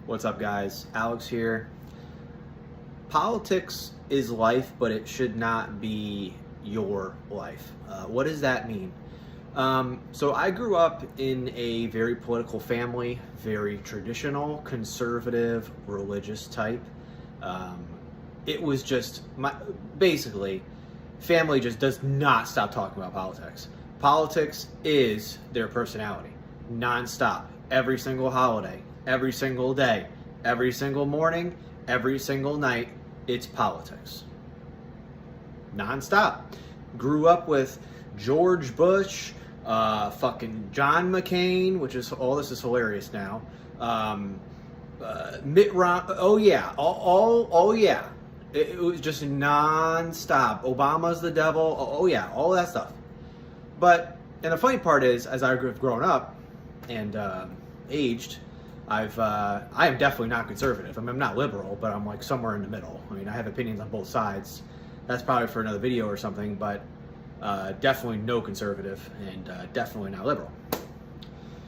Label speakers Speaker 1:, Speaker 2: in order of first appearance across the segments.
Speaker 1: What's up, guys? Alex here. Politics is life, but it should not be your life. What does that mean? So I grew up in a very political family, very traditional, conservative, religious type. It was just basically, family just does not stop talking about politics. Politics is their personality, nonstop, every single holiday, every single day, every single morning, every single night. It's politics, nonstop. Grew up with George Bush, fucking John McCain, which is all this is hilarious now. Mitt Romney. Oh yeah, oh yeah. It was just nonstop. Obama's the devil. Oh yeah, all that stuff. But and the funny part is, as I've grown up and aged, I am definitely not conservative. I mean, I'm not liberal, but I'm like somewhere in the middle. I mean, I have opinions on both sides. That's probably for another video or something, but definitely no conservative and definitely not liberal.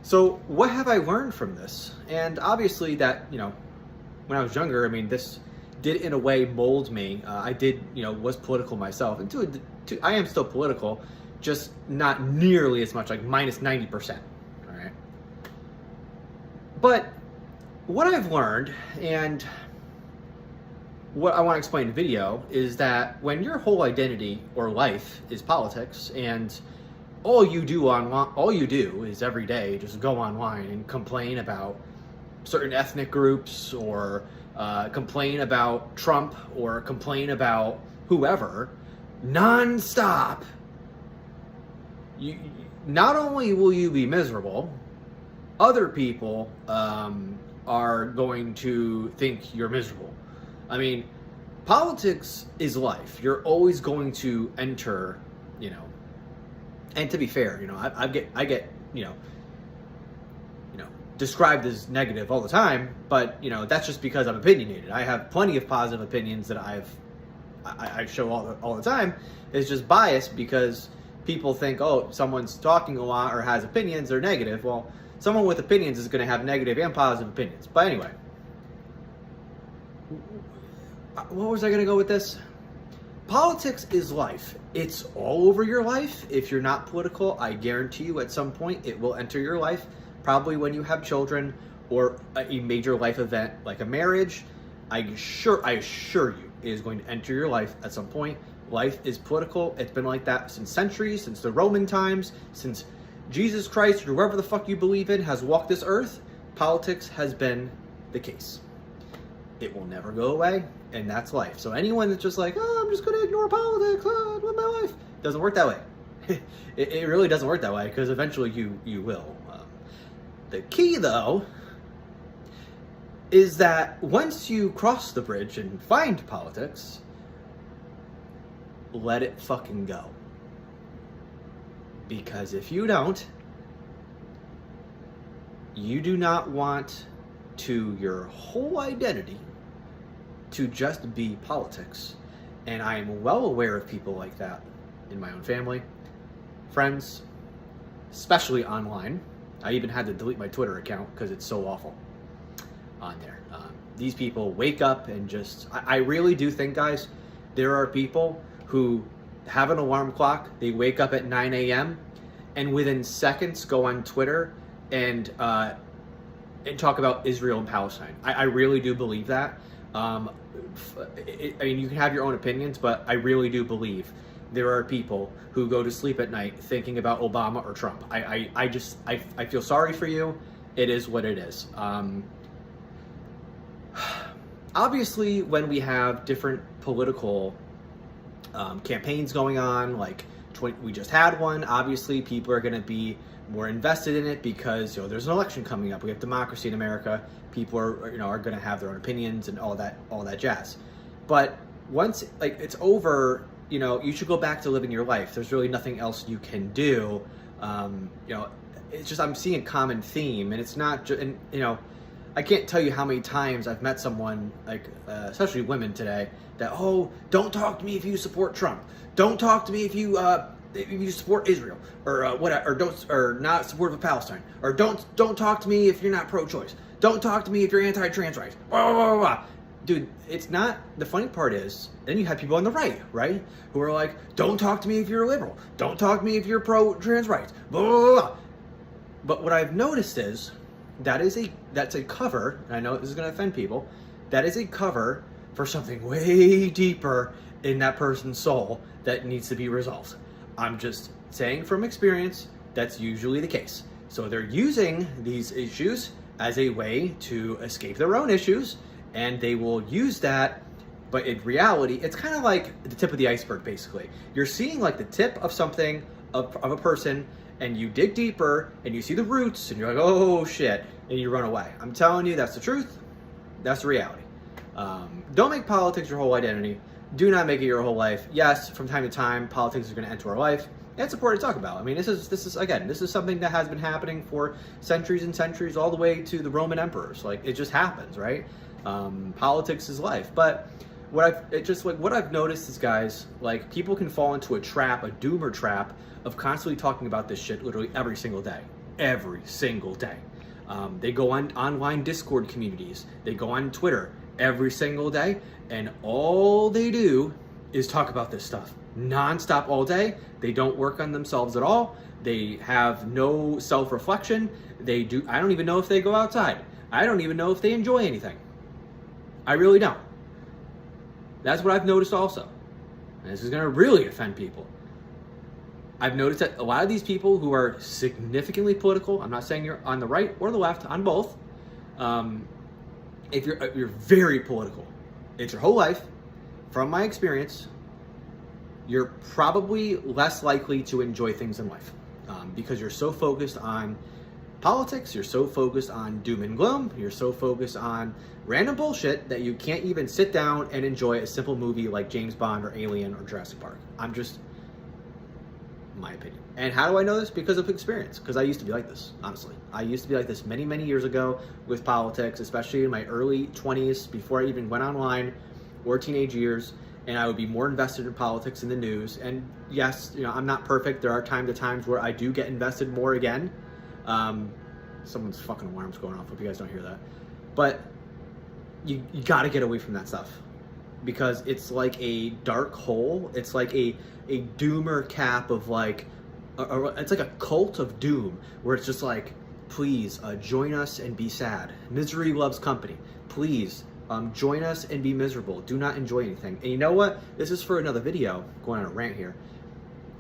Speaker 1: So what have I learned from this? And obviously that, when I was younger, I mean, this did in a way mold me. I did, was political myself. And I am still political, just not nearly as much, like minus 90%. All right. But what I've learned, and what I want to explain in the video, is that when your whole identity or life is politics, and all you do is every day just go online and complain about certain ethnic groups, or complain about Trump, or complain about whoever, nonstop, not only will you be miserable, other people are going to think you're miserable. I mean, politics is life. You're always going to enter, and to be fair, I get described as negative all the time, but that's just because I'm opinionated. I have plenty of positive opinions that I show all the time. It's just biased because people think, oh, someone's talking a lot or has opinions, they're negative. Well, someone with opinions is going to have negative and positive opinions. But anyway, what was I going to go with this? Politics is life. It's all over your life. If you're not political, I guarantee you at some point it will enter your life. Probably when you have children or a major life event like a marriage. I assure you it is going to enter your life at some point. Life is political. It's been like that since centuries, since the Roman times, since Jesus Christ, or whoever the fuck you believe in, has walked this earth. Politics has been the case. It will never go away, and that's life. So anyone that's just like, oh, I'm just going to ignore politics, live my life, doesn't work that way. it really doesn't work that way, because eventually you will. The key, though, is that once you cross the bridge and find politics, let it fucking go. Because if you don't, you do not want your whole identity to just be politics. And I am well aware of people like that in my own family, friends, especially online. I even had to delete my Twitter account because it's so awful on there. These people wake up and just, I really do think, guys, there are people who have an alarm clock, they wake up at 9 a.m. and within seconds go on Twitter and talk about Israel and Palestine. I really do believe that. I mean, you can have your own opinions, but I really do believe there are people who go to sleep at night thinking about Obama or Trump. I feel sorry for you. It is what it is. Obviously, when we have different political campaigns going on, like we just had one, obviously people are going to be more invested in it because there's an election coming up. We have democracy in America. People are going to have their own opinions and all that jazz. But once it's over, you should go back to living your life. There's really nothing else you can do. It's just I'm seeing a common theme, and it's not just I can't tell you how many times I've met someone, especially women today, that, oh, don't talk to me if you support Trump. Don't talk to me if you if you support Israel, or whatever, or not supportive of Palestine, or don't talk to me if you're not pro-choice. don't talk to me if you're anti-trans rights. Blah, blah, blah, blah. Dude, it's not, the funny part is, then you have people on the right, who are like, don't talk to me if you're a liberal. Don't talk to me if you're pro-trans rights. Blah, blah, blah, blah. But what I've noticed is, that's a cover, and I know this is going to offend people, that is a cover for something way deeper in that person's soul that needs to be resolved. I'm just saying from experience, that's usually the case. So they're using these issues as a way to escape their own issues, and they will use that, but in reality, it's kind of like the tip of the iceberg, basically. You're seeing like the tip of something, of a person, and you dig deeper, and you see the roots, and you're like, oh shit, and you run away. I'm telling you, that's the truth. That's the reality. Don't make politics your whole identity. Do not make it your whole life. Yes, from time to time, politics is going to enter our life. It's important to talk about. I mean, this is something that has been happening for centuries and centuries, all the way to the Roman emperors. Like, it just happens, right? Politics is life. But what I've noticed is, guys, like, people can fall into a trap, a doomer trap, of constantly talking about this shit literally every single day. Every single day. They go on online Discord communities. They go on Twitter every single day, and all they do is talk about this stuff nonstop all day. They don't work on themselves at all. They have no self-reflection. I don't even know if they go outside. I don't even know if they enjoy anything. I really don't. That's what I've noticed also. And this is going to really offend people. I've noticed that a lot of these people who are significantly political, I'm not saying you're on the right or the left, on both, if you're very political, it's your whole life, from my experience, you're probably less likely to enjoy things in life, because you're so focused on politics, you're so focused on doom and gloom, you're so focused on random bullshit that you can't even sit down and enjoy a simple movie like James Bond or Alien or Jurassic Park. My opinion. And how do I know this? Because of experience. Because I used to be like this, honestly. I used to be like this many, many years ago with politics, especially in my early 20s, before I even went online, or teenage years, and I would be more invested in politics and the news. And yes, I'm not perfect. There are times where I do get invested more again. Someone's fucking alarm's going off. Hope you guys don't hear that. But you got to get away from that stuff, because it's like a dark hole. It's like a doomer cap of like, it's like a cult of doom, where it's just like, please join us and be sad. Misery loves company. Please join us and be miserable. Do not enjoy anything. And you know what? This is for another video, going on a rant here.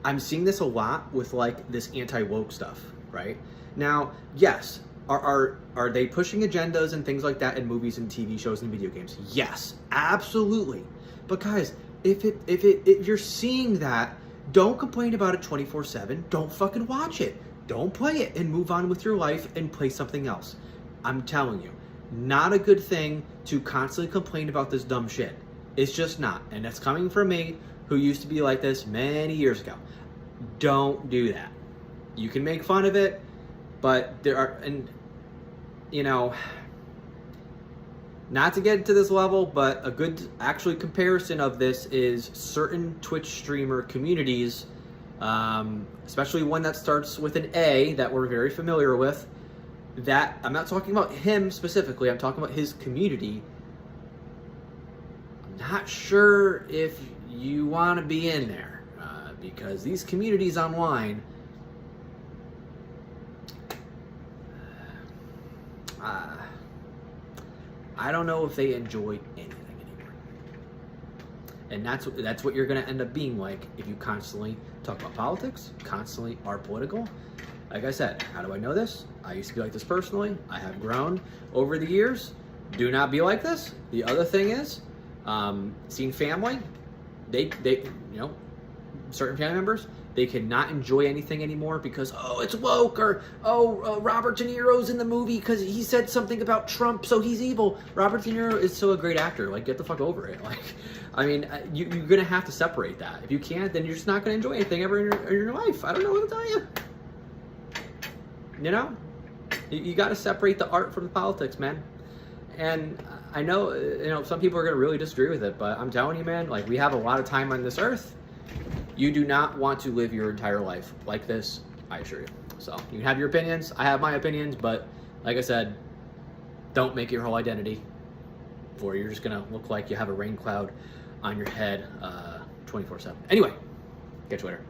Speaker 1: I'm seeing this a lot with like this anti-woke stuff, right? Now, yes, are they pushing agendas and things like that in movies and TV shows and video games? Yes, absolutely. But guys, if you're seeing that, don't complain about it 24/7. Don't fucking watch it. Don't play it, and move on with your life and play something else. I'm telling you, not a good thing to constantly complain about this dumb shit. It's just not. And that's coming from me, who used to be like this many years ago. Don't do that. You can make fun of it, but there are, and not to get into this level, but a good actually comparison of this is certain Twitch streamer communities, especially one that starts with an A that we're very familiar with. That, I'm not talking about him specifically, I'm talking about his community. I'm not sure if you want to be in there, because these communities online, I don't know if they enjoy anything anymore. And that's what you're going to end up being like if you constantly talk about politics, constantly are political. Like I said, how do I know this? I used to be like this personally. I have grown over the years. Do not be like this. The other thing is, seeing family, they certain family members, they cannot enjoy anything anymore because, oh, it's woke, or, Robert De Niro's in the movie because he said something about Trump, so he's evil. Robert De Niro is still a great actor. Like, get the fuck over it. Like, I mean, you're going to have to separate that. If you can't, then you're just not going to enjoy anything ever in your life. I don't know what to tell you. You got to separate the art from the politics, man. And I know, some people are going to really disagree with it, but I'm telling you, man, like, we have a lot of time on this earth. You do not want to live your entire life like this, I assure you. So, you can have your opinions, I have my opinions, but like I said, Don't make it your whole identity, or you're just gonna look like you have a rain cloud on your head 24/7. Anyway, catch you later.